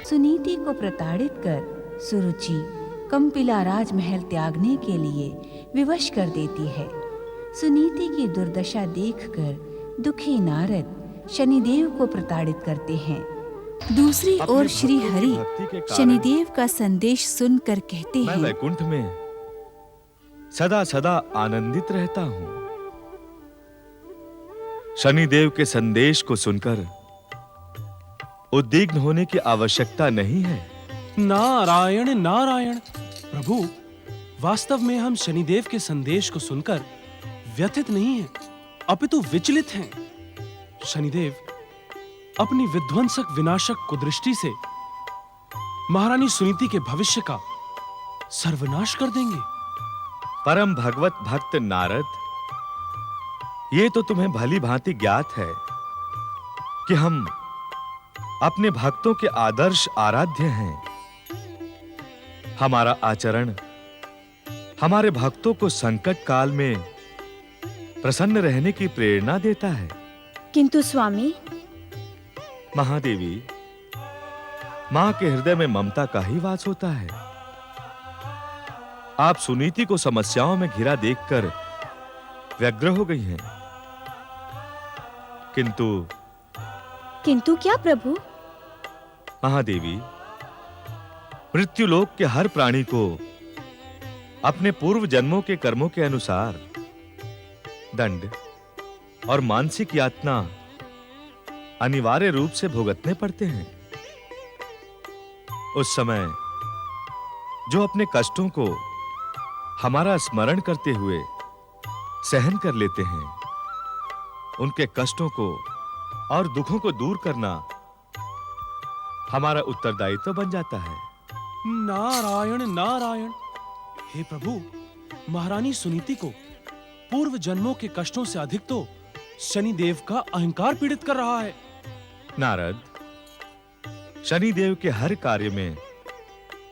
सुनीति को प्रताड़ित कर सुरुचि कंपिला राजमहल त्यागने के लिए विवश कर देती है। सुनीति की दुर्दशा देखकर दुखी नारद शनिदेव को प्रताड़ित करते हैं। दूसरी ओर श्री हरि शनिदेव का संदेश सुनकर कहते हैं, मैं वैकुंठ में सदा सदा आनंदित रहता हूं। शनिदेव के संदेश को सुनकर उद्विग्न होने की आवश्यकता नहीं है। नारायण नारायण प्रभु, वास्तव में हम शनिदेव के संदेश को सुनकर व्यथित नहीं हैं, अपितु विचलित हैं। शनिदेव अपनी विध्वंसक विनाशक कुदृष्टि से महारानी सुनीति के भविष्य का सर्वनाश कर देंगे। परम भगवत भक्त नारद, ये तो तुम्हें भली भांति ज्ञात है कि हम अपने भक्तों के आदर्श आराध्य हैं। हमारा आचरण हमारे भक्तों को संकट काल में प्रसन्न रहने की प्रेरणा देता है। किंतु स्वामी, महादेवी, मां के हृदय में ममता का ही वास होता है। आप सुनीति को समस्याओं में घिरा देखकर व्यग्र हो गई हैं। किंतु क्या प्रभु? महादेवी, मृत्युलोक के हर प्राणी को अपने पूर्व जन्मों के कर्मों के अनुसार दंड और मानसिक यातना अनिवार्य रूप से भुगतने पड़ते हैं। उस समय जो अपने कष्टों को हमारा स्मरण करते हुए सहन कर लेते हैं, उनके कष्टों को और दुखों को दूर करना हमारा उत्तरदायित्व बन जाता है। नारायण नारायण, हे प्रभु, महारानी सुनीति को पूर्व जन्मों के कष्टों से अधिक तो शनिदेव का अहंकार पीड़ित कर रहा है। नारद, शनिदेव के हर कार्य में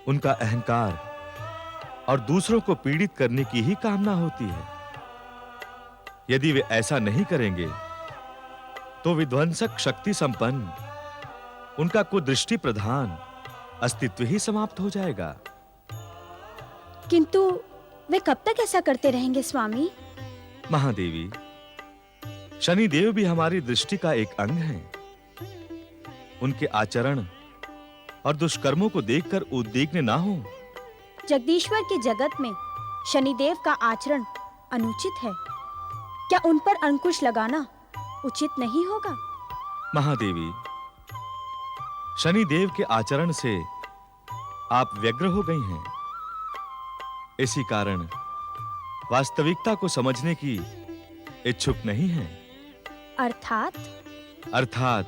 उनका अहंकार और दूसरों को पीड़ित करने की ही कामना होती है। यदि वे ऐसा नहीं करेंगे तो विध्वंसक शक्ति संपन्न उनका कुदृष्टि प्रधान अस्तित्व ही समाप्त हो जाएगा। किंतु वे कब तक ऐसा करते रहेंगे स्वामी? महादेवी, शनिदेव भी हमारी दृष्टि का एक अंग हैं। उनके आचरण और दुष्कर्मों को देखकर उद्विग्न ना हो। जगदीश्वर के जगत में शनिदेव का आचरण अनुचित है। क्या उन पर अंकुश लगाना उचित नहीं होगा? महादेवी, शनिदेव के आचरण से आप व्यग्र हो गई हैं। इसी कारण वास्तविकता को समझने की इच्छुक नहीं हैं। अर्थात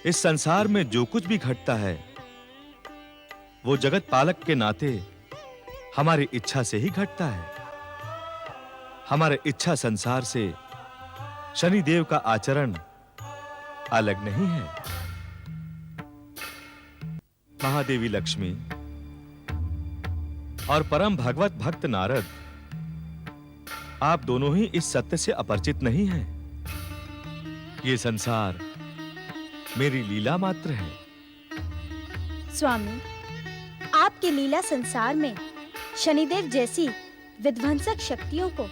इस संसार में जो कुछ भी घटता है वो जगत पालक के नाते हमारी इच्छा से ही घटता है। हमारे इच्छा संसार से शनिदेव का आचरण अलग नहीं है। महादेवी लक्ष्मी और परम भगवत भक्त नारद, आप दोनों ही इस सत्य से अपरिचित नहीं हैं। ये संसार मेरी लीला मात्र है। स्वामी, आपके लीला संसार में शनिदेव जैसी विध्वंसक शक्तियों को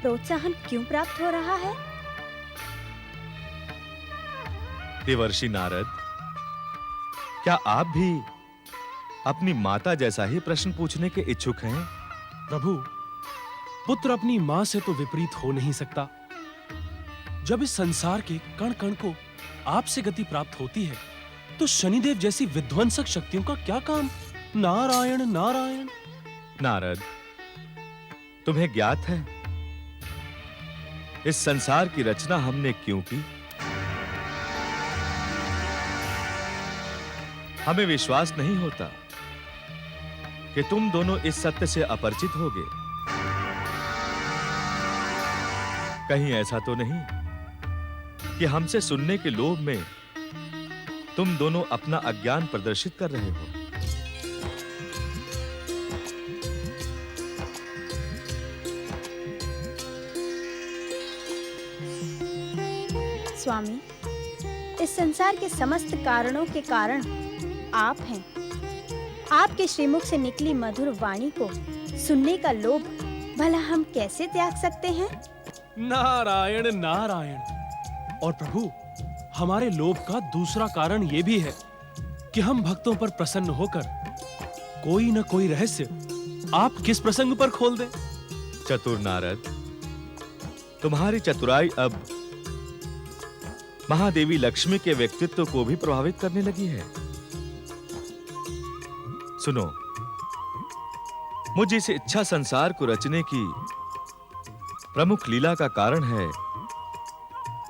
प्रोत्साहन क्यों प्राप्त हो रहा है? देवर्षि नारद, क्या आप भी अपनी माता जैसा ही प्रश्न पूछने के इच्छुक हैं? प्रभु, पुत्र अपनी मां से तो विपरीत हो नहीं सकता। जब इस संसार के कण कण को आपसे गति प्राप्त होती है, तो शनिदेव जैसी विध्वंसक शक्तियों का क्या काम? नारायण नारायण। नारद, तुम्हें ज्ञात है इस संसार की रचना हमने क्यों की? हमें विश्वास नहीं होता कि तुम दोनों इस सत्य से अपरिचित होगे। कहीं ऐसा तो नहीं कि हमसे सुनने के लोभ में तुम दोनों अपना अज्ञान प्रदर्शित कर रहे हो? स्वामी, इस संसार के समस्त कारणों के कारण आप हैं। आपके श्रीमुख से निकली मधुर वाणी को सुनने का लोभ भला हम कैसे त्याग सकते हैं? नारायण नारायण। और प्रभु, हमारे लोभ का दूसरा कारण यह भी है कि हम भक्तों पर प्रसन्न होकर कोई न कोई रहस्य आप किस प्रसंग पर खोल दें। चतुर नारद, तुम्हारी चतुराई अब महादेवी लक्ष्मी के व्यक्तित्व को भी प्रभावित करने लगी है। सुनो, मुझे इस इच्छा संसार को रचने की प्रमुख लीला का कारण है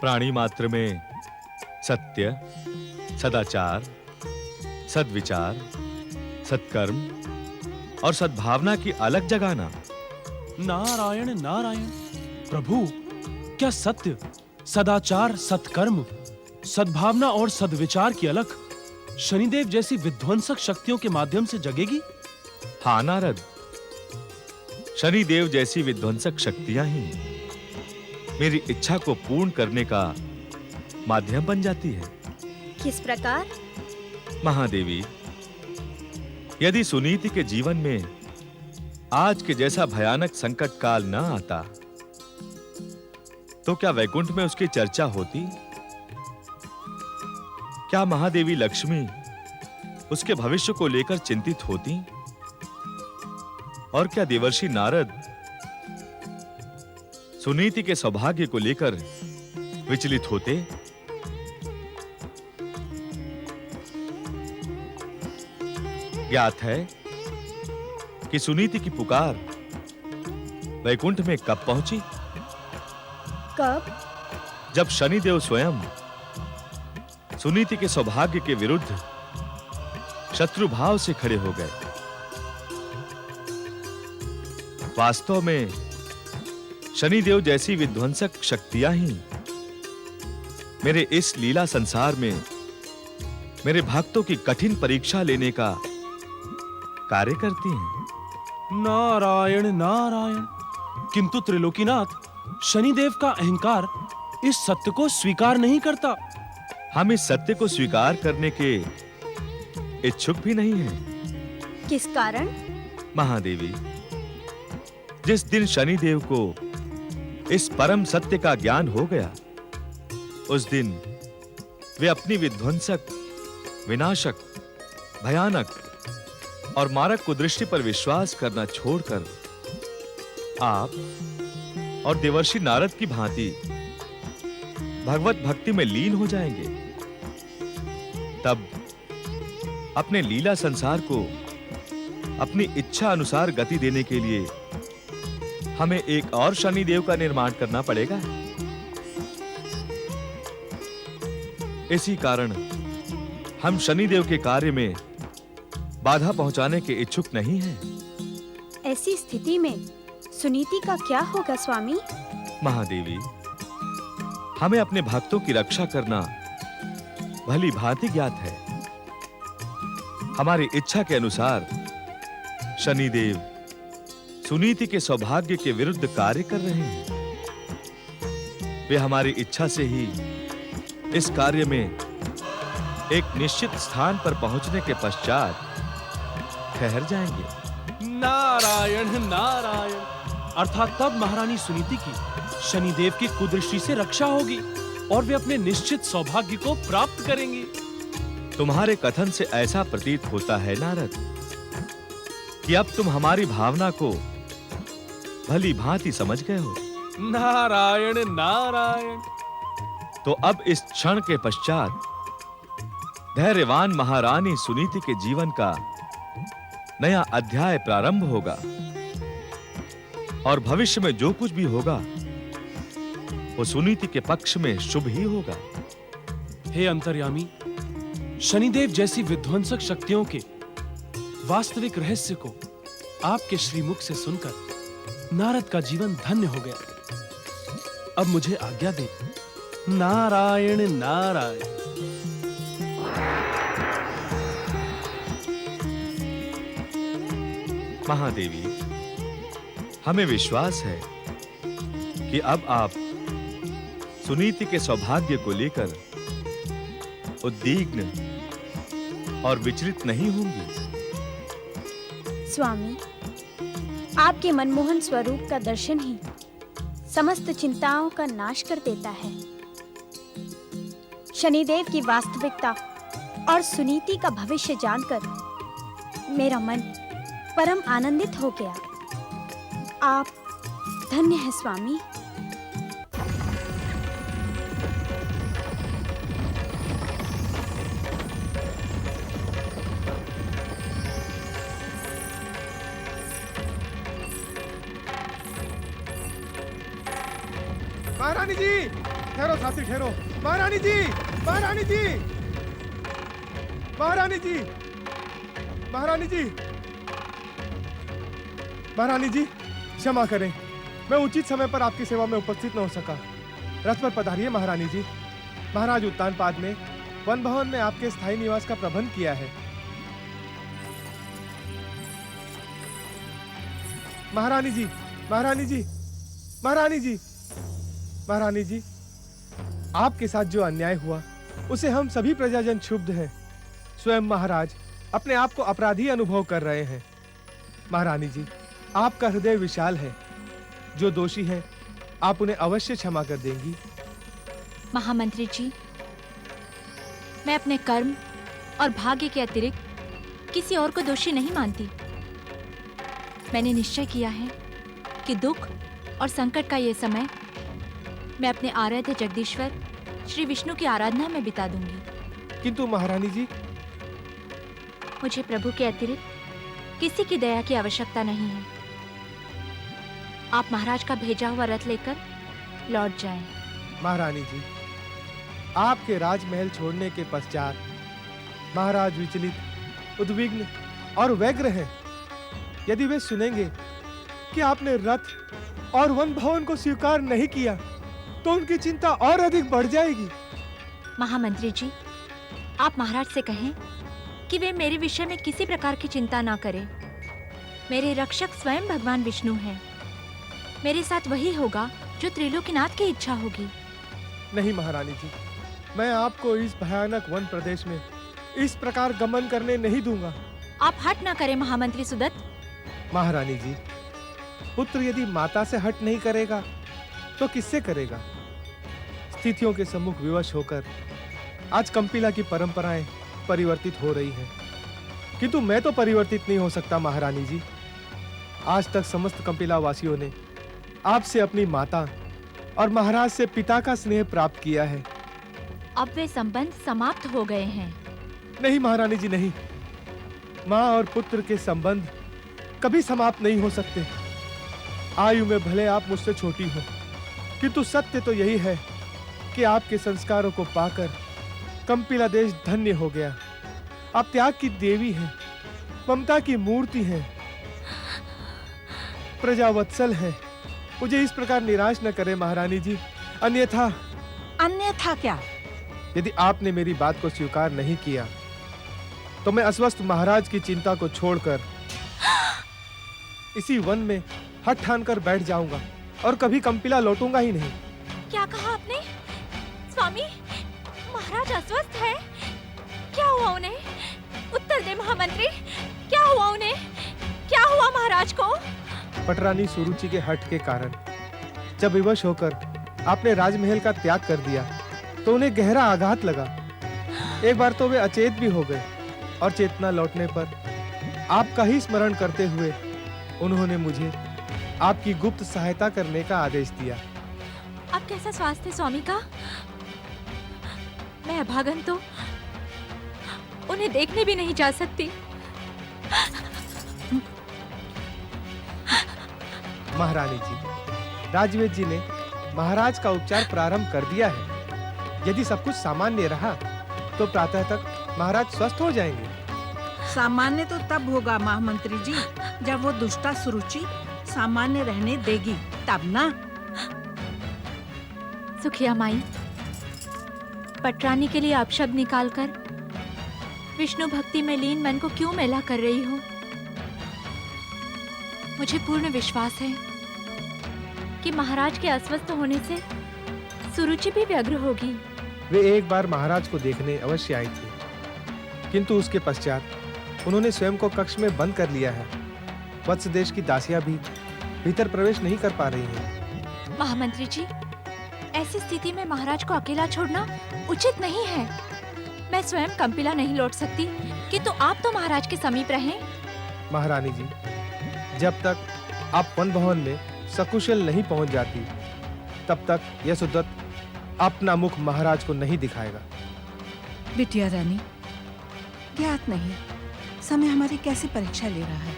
प्राणी मात्र में सत्य, सदाचार, सद्विचार, सत्कर्म और सद्भावना की अलग जगाना। नारायण नारायण। प्रभु, क्या सत्य, सदाचार, सत्कर्म, सद्भावना और सद्विचार की अलख शनिदेव जैसी विध्वंसक शक्तियों के माध्यम से जगेगी? हाँ नारद, शनिदेव जैसी विध्वंसक शक्तियां ही मेरी इच्छा को पूर्ण करने का माध्यम बन जाती है। किस प्रकार? महादेवी, यदि सुनीति के जीवन में आज के जैसा भयानक संकट काल न आता तो क्या वैकुंठ में उसकी चर्चा होती? क्या महादेवी लक्ष्मी उसके भविष्य को लेकर चिंतित होती? और क्या देवर्षि नारद सुनीति के सौभाग्य को लेकर विचलित होते? ज्ञात है कि सुनीति की पुकार वैकुंठ में कब पहुंची? कब? जब शनिदेव स्वयं सुनीति के सौभाग्य के विरुद्ध शत्रु भाव से खड़े हो गए। वास्तव में शनिदेव जैसी विध्वंसक शक्तियां ही मेरे इस लीला संसार में मेरे भक्तों की कठिन परीक्षा लेने का कार्य करती हैं। नारायण नारायण। किंतु त्रिलोकीनाथ, शनिदेव का अहंकार इस सत्य को स्वीकार नहीं करता। हम इस सत्य को स्वीकार करने के इच्छुक भी नहीं हैं। किस कारण? महादेवी, जिस दिन शनिदेव को इस परम सत्य का ज्ञान हो गया, उस दिन वे अपनी विध्वंसक, विनाशक, भयानक और मारक कुदृष्टि पर विश्वास करना छोड़कर आप और देवर्षि नारद की भांति भगवत भक्ति में लीन हो जाएंगे। तब अपने लीला संसार को अपनी इच्छा अनुसार गति देने के लिए हमें एक और शनिदेव का निर्माण करना पड़ेगा। इसी कारण हम शनिदेव के कार्य में बाधा पहुंचाने के इच्छुक नहीं हैं। ऐसी स्थिति में सुनीति का क्या होगा स्वामी? महादेवी, हमें अपने भक्तों की रक्षा करना भली भांति ज्ञात है। हमारी इच्छा के अनुसार शनिदेव सुनीति के सौभाग्य के विरुद्ध कार्य कर रहे हैं। वे हमारी इच्छा से ही इस कार्य में एक निश्चित स्थान पर पहुंचने के पश्चात ठहर जाएंगे। नारायण नारायण। अर्थात तब महारानी सुनीति की शनिदेव की कुदृष्टि से रक्षा होगी और वे अपने निश्चित सौभाग्य को प्राप्त करेंगी। तुम्हारे कथन से ऐसा प्रतीत होता है नारद कि अब तुम हमारी भावना को भली भांति समझ गए हो। नारायण नारायण। तो अब इस क्षण के पश्चात धैर्यवान महारानी सुनीति के जीवन का नया अध्याय प्रारंभ होगा और भविष्य में जो कुछ भी होगा वो सुनीति के पक्ष में शुभ ही होगा। हे अंतर्यामी, शनिदेव जैसी विध्वंसक शक्तियों के वास्तविक रहस्य को आपके श्रीमुख से सुनकर नारद का जीवन धन्य हो गया। अब मुझे आज्ञा दें। नारायण नारायण। महादेवी, हमें विश्वास है कि अब आप सुनीति के सौभाग्य को लेकर उद्विग्न और विचलित नहीं होंगी। स्वामी, आपके मनमोहन स्वरूप का दर्शन ही समस्त चिंताओं का नाश कर देता है। शनिदेव की वास्तविकता और सुनीति का भविष्य जानकर मेरा मन परम आनंदित हो गया। आप धन्य हैं स्वामी। महारानी जी, ठहरो साथी ठहरो। महारानी जी, महारानी जी, महारानी जी, महारानी जी, महारानी जी, क्षमा करें, मैं उचित समय पर आपकी सेवा में उपस्थित न हो सका। रथ पर पधारिए महारानी जी। महाराज उत्तानपाद ने वन भवन में आपके स्थायी निवास का प्रबंध किया है। महारानी जी, महारानी जी, महारानी जी, महारानी जी, आपके साथ जो अन्याय हुआ उसे हम सभी प्रजाजन क्षुब्ध हैं। स्वयं महाराज अपने आप को अपराधी अनुभव कर रहे हैं। महारानी जी, आपका हृदय विशाल है। जो दोषी हैं आप उन्हें अवश्य क्षमा कर देंगी। महामंत्री जी, मैं अपने कर्म और भाग्य के अतिरिक्त किसी और को दोषी नहीं मानती। मैंने निश्चय किया है कि दुख और संकट का ये समय मैं अपने आराध्य जगदीश्वर श्री विष्णु की आराधना में बिता दूंगी। किंतु महारानी जी, मुझे प्रभु के अतिरिक्त किसी की दया की आवश्यकता नहीं है। आप महाराज का भेजा हुआ रथ लेकर लौट जाएं। महारानी जी, आपके राजमहल छोड़ने के पश्चात महाराज विचलित, उद्विग्न और व्यग्र हैं। यदि वे सुनेंगे कि आपने रथ और वन भवन को स्वीकार नहीं किया तो उनकी चिंता और अधिक बढ़ जाएगी। महामंत्री जी, आप महाराज से कहें कि वे मेरे विषय में किसी प्रकार की चिंता ना करें। मेरे रक्षक स्वयं भगवान विष्णु हैं। मेरे साथ वही होगा जो त्रिलोकीनाथ की इच्छा होगी। नहीं महारानी जी, मैं आपको इस भयानक वन प्रदेश में इस प्रकार गमन करने नहीं दूंगा। आप हट ना करें महामंत्री सुदत्त। महारानी जी, पुत्र यदि माता से हट नहीं करेगा तो किससे करेगा? स्थितियों के सम्मुख विवश होकर आज कंपिला की परंपराएं परिवर्तित हो रही हैं, किंतु मैं तो परिवर्तित नहीं हो सकता महारानी जी। आज तक समस्त कंपिला वासियों ने आपसे अपनी माता और महाराज से पिता का स्नेह प्राप्त किया है। अब वे संबंध समाप्त हो गए हैं। नहीं महारानी जी, नहीं। माँ और पुत्र के संबंध कभी समाप्त नहीं हो सकते। आयु में भले आप मुझसे छोटी हो, किंतु सत्य तो यही है कि आपके संस्कारों को पाकर कंपिला देश धन्य हो गया। आप त्याग की देवी हैं, ममता की मूर्ति हैं, प्रजावत्सल हैं। मुझे इस प्रकार निराश न करें महारानी जी, अन्यथा। अन्यथा क्या? यदि आपने मेरी बात को स्वीकार नहीं किया तो मैं अस्वस्थ महाराज की चिंता को छोड़कर इसी वन में हट ठान कर बैठ जाऊंगा और कभी कंपिला लौटूंगा ही नहीं। क्या कहा आपने? स्वामी, महाराज अस्वस्थ है? क्या हुआ उन्हें? उत्तर दे महामंत्री, क्या हुआ उन्हें? क्या हुआ महाराज को? पटरानी सुरुचि के हठ के कारण जब विवश होकर आपने राजमहल का त्याग कर दिया तो उन्हें गहरा आघात लगा। एक बार तो वे अचेत भी हो गए और चेतना लौटने पर आपका ही स्मरण करते हुए उन्होंने मुझे आपकी गुप्त सहायता करने का आदेश दिया। अब कैसा स्वास्थ्य है स्वामी का? मैं अभागन तो उन्हें देखने भी नहीं जा सकती। महारानी जी, राजवेद जी ने महाराज का उपचार प्रारंभ कर दिया है। यदि सब कुछ सामान्य रहा तो प्रातः तक महाराज स्वस्थ हो जाएंगे। सामान्य तो तब होगा महामंत्री जी जब वो दुष्टा सुरुचि सामान्य रहने देगी, तब ना। सुखिया माई, पटरानी के लिए अपशब्द निकालकर विष्णु भक्ति में लीन मन को क्यों मेला कर रही हो? मुझे पूर्ण विश्वास है कि महाराज के अस्वस्थ होने से सुरुचि भी व्यग्र होगी। वे एक बार महाराज को देखने अवश्य आई थी, किंतु उसके पश्चात उन्होंने स्वयं को कक्ष में बंद कर लिया है। वत्स देश की दासियां भी भीतर प्रवेश नहीं कर पा रही हैं। महामंत्री जी, ऐसी स्थिति में महाराज को अकेला छोड़ना उचित नहीं है। मैं स्वयं कंपिला नहीं लौट सकती, किंतु आप तो महाराज के समीप रहें। महारानी जी, जब तक आप वन भवन में सकुशल नहीं पहुंच जाती, तब तक यशोदत्त अपना मुख महाराज को नहीं दिखाएगा। बिटिया रानी, ज्ञात नहीं समय हमारी कैसी परीक्षा ले रहा है।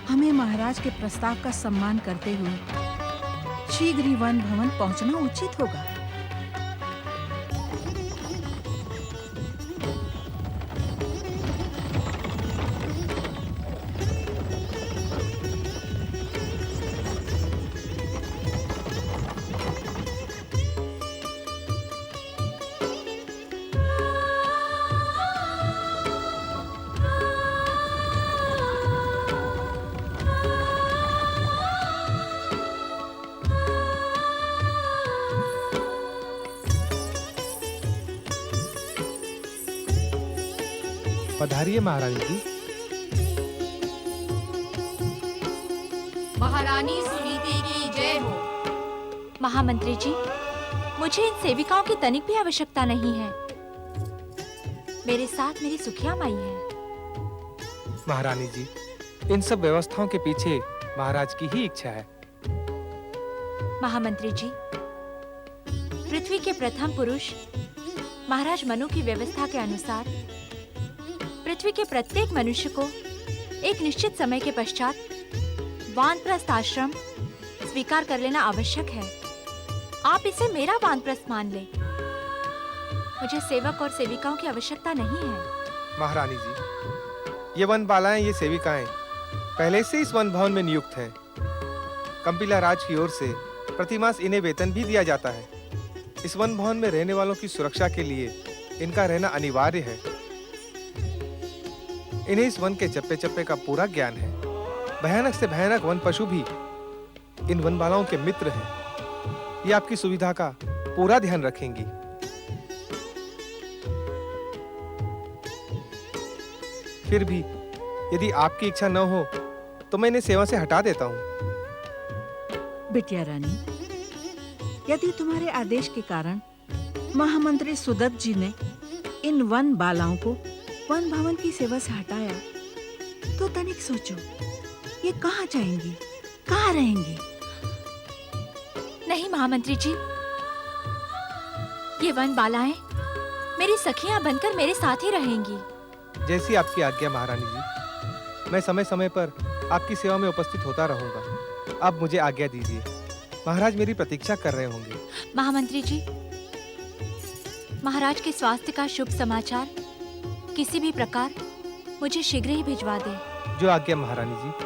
हमें महाराज के प्रस्ताव का सम्मान करते हुए शीघ्र ही वन भवन पहुंचना उचित होगा। पधारिए महारानी जी। महारानी सुनीति की जय हो। महामंत्री जी, मुझे इन सेविकाओं की तनिक भी आवश्यकता नहीं है। मेरे साथ मेरी सुखिया माई है। महारानी जी, इन सब व्यवस्थाओं के पीछे महाराज की ही इच्छा है। महामंत्री जी, पृथ्वी के प्रथम पुरुष महाराज मनु की व्यवस्था के अनुसार पृथ्वी के प्रत्येक मनुष्य को एक निश्चित समय के पश्चात वानप्रस्थ आश्रम स्वीकार कर लेना आवश्यक है। आप इसे मेरा वानप्रस्थ मान ले। मुझे सेवक और सेविकाओं की आवश्यकता नहीं है। महारानी जी, ये वन बालाएं, ये सेविकाएं पहले से इस वन भवन में नियुक्त हैं। कंपिला राज की ओर से प्रतिमास इन्हें वेतन भी दिया जाता है। इस वन भवन में रहने वालों की सुरक्षा के लिए इनका रहना अनिवार्य है। इन्हें इस वन के चप्पे चप्पे का पूरा ज्ञान है। भयानक से भयानक वन पशु भी इन वन बालाओं के मित्र हैं। ये आपकी सुविधा का पूरा ध्यान रखेंगी। फिर भी यदि आपकी इच्छा न हो तो मैं इन्हें सेवा से हटा देता हूँ। बिटिया रानी, यदि तुम्हारे आदेश के कारण महामंत्री सुदत्त जी ने इन वन बालाओं को वन भवन की सेवा से हटाया, तो तनिक सोचो, ये कहाँ जाएंगी, कहाँ रहेंगी? नहीं महामंत्री जी, ये वन बालाएं मेरी सखियां बनकर मेरे साथ ही रहेंगी। जैसी आपकी आज्ञा महारानी जी। मैं समय समय पर आपकी सेवा में उपस्थित होता रहूंगा। अब मुझे आज्ञा दीजिए। महाराज मेरी प्रतीक्षा कर रहे होंगे। महामंत्री जी, महाराज के स्वास्थ्य का शुभ समाचार किसी भी प्रकार मुझे शीघ्र ही भिजवा दे। जो आज्ञा महारानी जी।